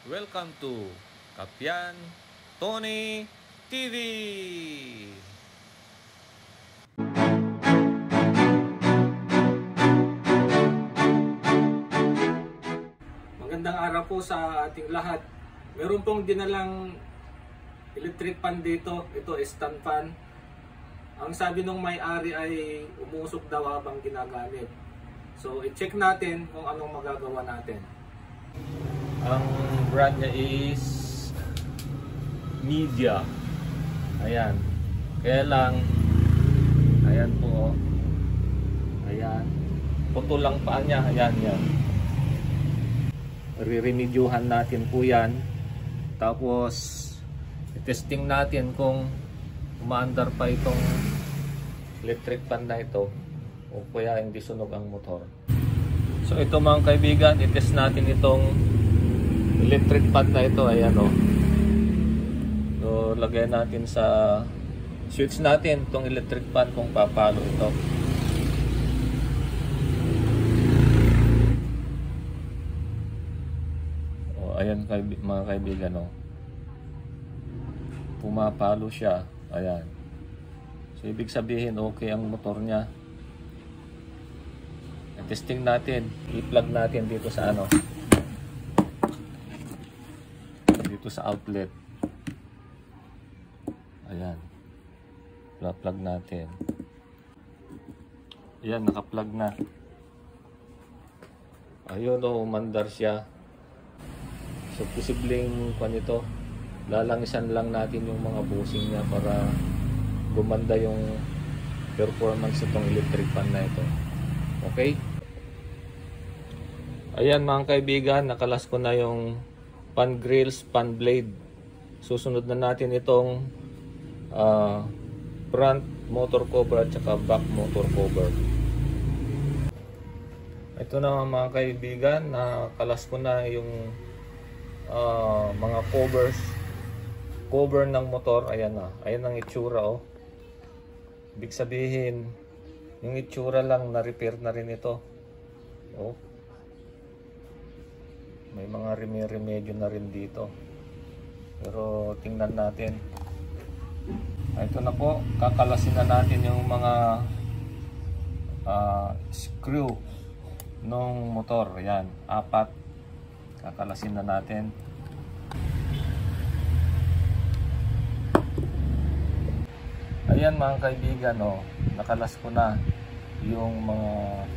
Welcome to Kapian Tony TV! Magandang araw po sa ating lahat. Meron pong dinalang electric fan dito. Ito is stand fan. Ang sabi nung may-ari ay umusok daw habang ginagamit. So i-check natin kung anong magagawa natin. Ang brand niya is Media. Ayan. Kaya lang, ayan po. Ayan. Puto lang paa niya. Ayan, yan. Re-remedyohan natin po yan. Tapos, testing natin kung umaandar pa itong electric fan na ito o kaya hindi sunog ang motor. So ito mga kaibigan, itest natin itong electric fan na ito. Ayan o. So lagay natin sa switch natin itong electric fan kung papalo ito. O, ayan mga kaibigan o. Pumapalo siya. Ayan. So ibig sabihin okay ang motor niya. Testing natin, i-plug natin dito sa ano, dito sa outlet. Ayan, plug natin. Ayan, naka-plug na. Ayun o, umandar siya. So posibleng kung ito, lalangisan lang natin yung mga bushing niya para gumanda yung performance itong electric fan na ito. Okay? Ayan mga kaibigan, nakalas ko na yung fan grills, fan blade. Susunod na natin itong front motor cover at saka back motor cover. Ito na mga kaibigan, nakalas ko na yung mga cover ng motor. Ayan na, ayan ang itsura o. Ibig sabihin, yung itsura lang na-repair na rin ito. Oh. May mga remedyo na rin dito. Pero tingnan natin. Ito na po, kakalasin na natin yung mga screw ng motor. Ayan, 4. Kakalasin na natin. Ayan mga kaibigan, oh, nakalas ko na yung mga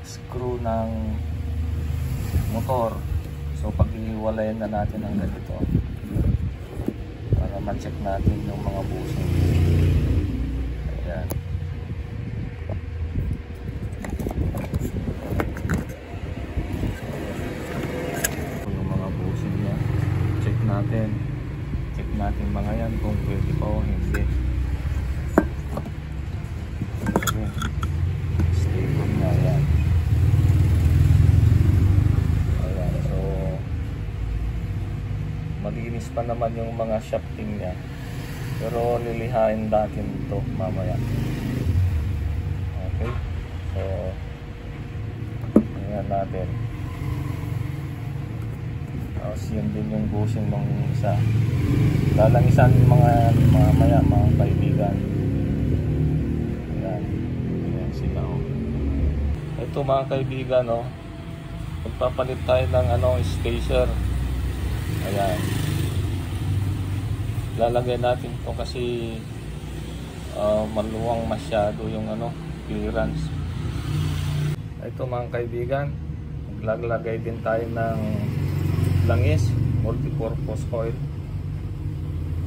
screw ng motor. So pag-iwalayan na natin ang ganito para ma-check natin yung mga bushing. Ayan. Yung mga bushing niya, check natin mga yan kung pwede pa o hindi. Stable niya, ayan. Malinis pa naman yung mga shafting niya, pero lilihain natin ito mamaya. Okay, so tingnan natin. Tapos yun din yung bushing ng isa. Lalangisan mga mamaya mga kaibigan. Ayan, ayan sila o. Ito mga kaibigan o, magpapalit tayo ng spacer. Ayan, lalagay natin ito kasi maluwang masyado yung clearance. Ito mga kaibigan, maglalagay din tayo ng langis, multipurpose oil,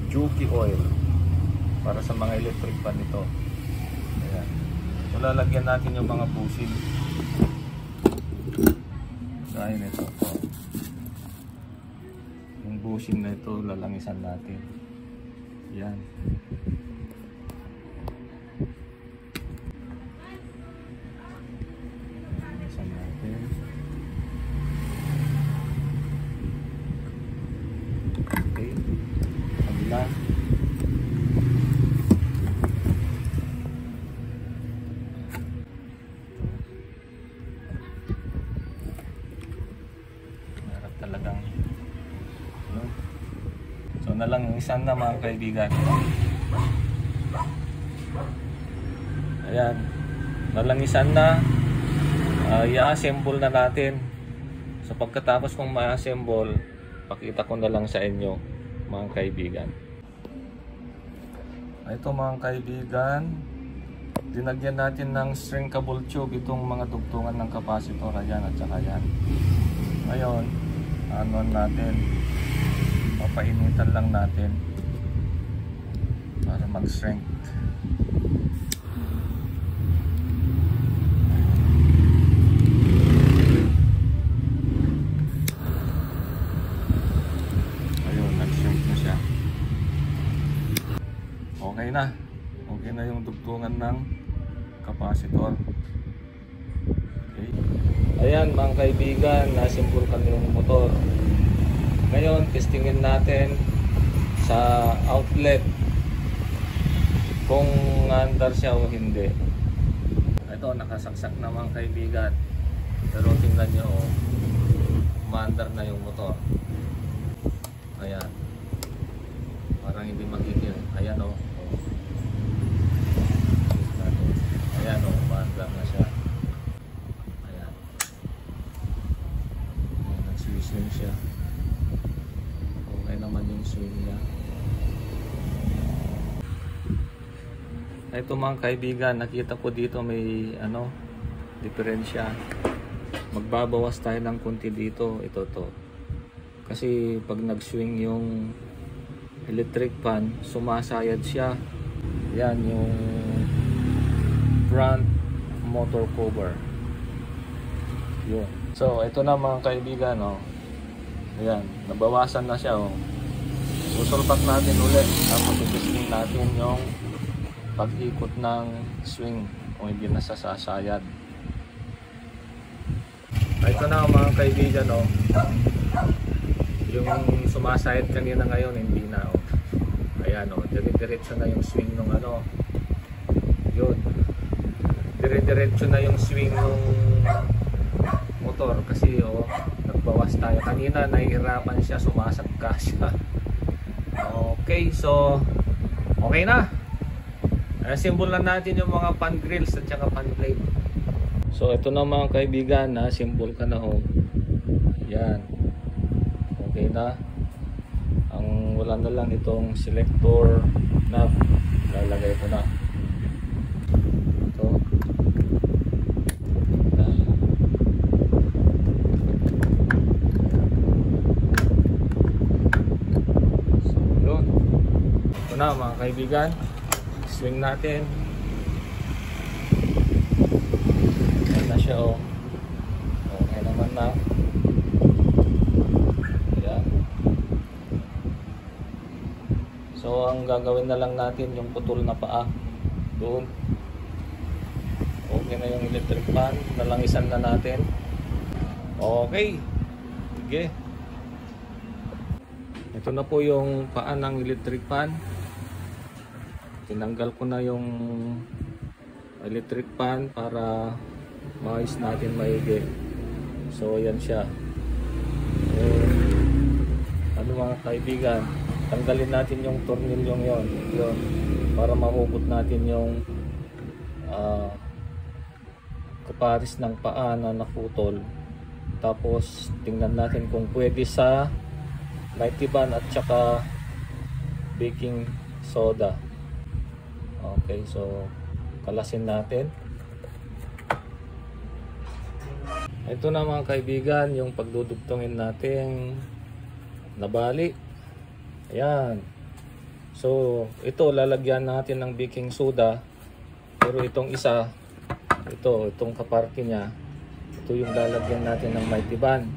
Juki oil para sa mga electric fan ito. Ayan, so lalagyan natin yung mga bushing. Gaya nito. Bushing na ito, lalangisan natin. Yan. Lalangisan natin. Okay. Kabila. Harap talagang So nalangisan na mga kaibigan. Ayan, nalangisan na. I-assemble na natin. So pagkatapos kong ma-assemble, pakita ko na lang sa inyo mga kaibigan. Ito mga kaibigan, dinagyan natin ng shrinkable tube itong mga dugtungan ng capacitor. Ayan at saka yan. Ngayon, ano natin, papainitan lang natin para mag-shrink. Ayun, nag-shrink na siya. Okay na. Okay na yung dugtungan ng capacitor. Okay. Ayan mga kaibigan, nasimbol kami yung motor. Ngayon, testingin natin sa outlet kung andar siya o hindi. Ito, nakasaksak na mga kaibigan. Pero tingnan nyo, umaandar na yung motor. Ayan. Parang hindi magigil. Ayan o. Ayan o, umaandar na siya. Ayan. Nagsiswing siya. Okay naman yung swing niya. Ito mga kaibigan, nakita ko dito may diferensya. Magbabawas tayo ng konti dito. Ito to. Kasi pag nag-swing yung electric fan, sumasayad siya. Yan yung front motor cover. Yun. So ito na mga kaibigan, ayan, nabawasan na siya. Susulpat natin ulit. Tapos i-testing natin yung pag-ikot ng swing kung hindi na sasayad. Ito na mga kaibigan, yung sumasayad kanina ngayon hindi na. Ayan, dire-diretso na yung swing ng yun. Dire-diretso na yung swing ng motor kasi nagbawas tayo. Kanina nahihirapan siya, sumasagka siya. Okay, so okay na. Assemble na natin yung mga fan grills at saka fan plate. So ito na mga kaibigan, na-assemble ka na yan. Okay na. Ang wala na lang itong selector knob. Lalagay ko na. Ito. So yun. Ito na mga kaibigan. Swing natin. Ayan na siya okay naman na. Ayan. So ang gagawin na lang natin yung putol na paa doon. Okay na yung electric fan, nalangisan na natin. Okay. Sige. Ito na po yung paa ng electric fan. Tinanggal ko na yung electric fan para maayos natin maigi. So yan siya. So, mga kaibigan, tanggalin natin yung tornilyong yon para mahugot natin yung kaparis ng paa na naputol. Tapos tingnan natin kung pwede sa mighty band at saka baking soda. Okay, so kalasin natin. Ito na mga kaibigan, yung pagdudugtongin natin nabali. Ayan. So ito lalagyan natin ng baking soda. Pero itong isa, itong kaparty niya, ito yung lalagyan natin ng mighty band.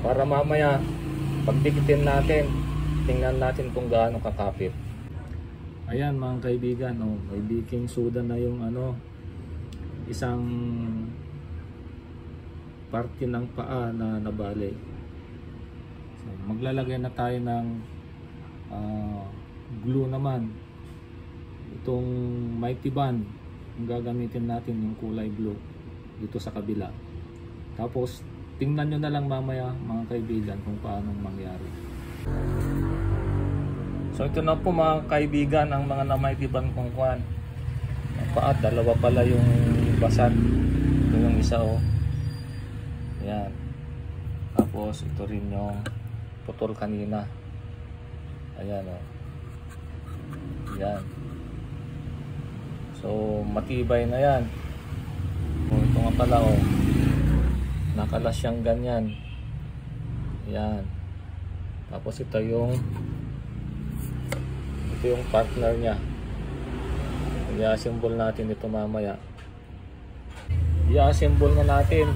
Para mamaya pagdikitin natin, tingnan natin kung gaano kakapit. Ayan mga kaibigan, may baking soda na yung isang parte ng paa na nabali. So, maglalagay na tayo ng glue naman. Itong mighty band, yung gagamitin natin yung kulay blue dito sa kabila. Tapos tingnan nyo na lang mamaya mga kaibigan kung paano mangyari. So ito na po mga kaibigan ang mga namaitiban kong kuwan. Ang paa, dalawa pala yung basag. Ito yung isa oh. Yan. Tapos ito rin yung putol kanina. Ayan oh. Yan. So matibay na yan. Oh, ito nga pala oh. Nakalas siyang ganyan. Yan. Tapos ito yung partner niya. I-assemble natin ito mamaya. I-assemble na natin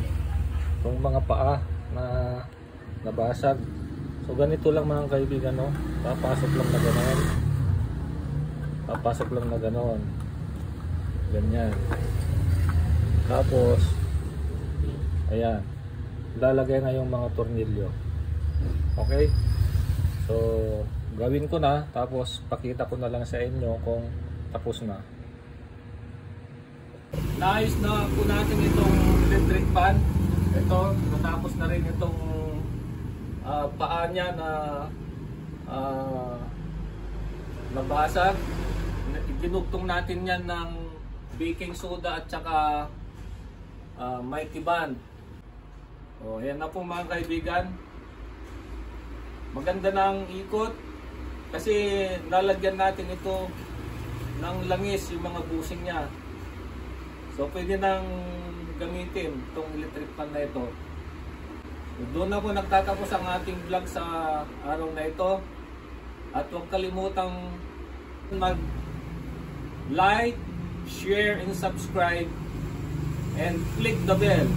itong mga paa na nabasag. So ganito lang mga kaibigan, no? Papasok lang na ganoon. Papasok lang na ganoon. Ganyan. Tapos ayan. Lalagay na yung mga tornilyo. Okay? So gawin ko na, tapos pakita ko na lang sa inyo kung tapos na. Naayos na po natin itong electric fan. Ito, natapos na rin itong paa niya na nabasag. Ginugtong natin yan ng baking soda at saka mighty band. O, yan na po mga kaibigan. Maganda ng ikot. Kasi lalagyan natin ito ng langis, yung mga busing niya. So pwede nang gamitin itong electric fan na ito. Doon na po nagtatapos ang ating vlog sa araw na ito. At huwag kalimutang mag-like, share, and subscribe. And click the bell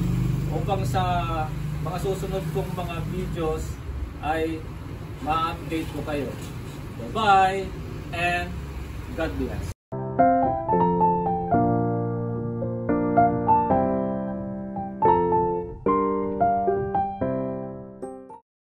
upang sa mga susunod kong mga videos ay ma-update ko kayo. Bye-bye and God bless.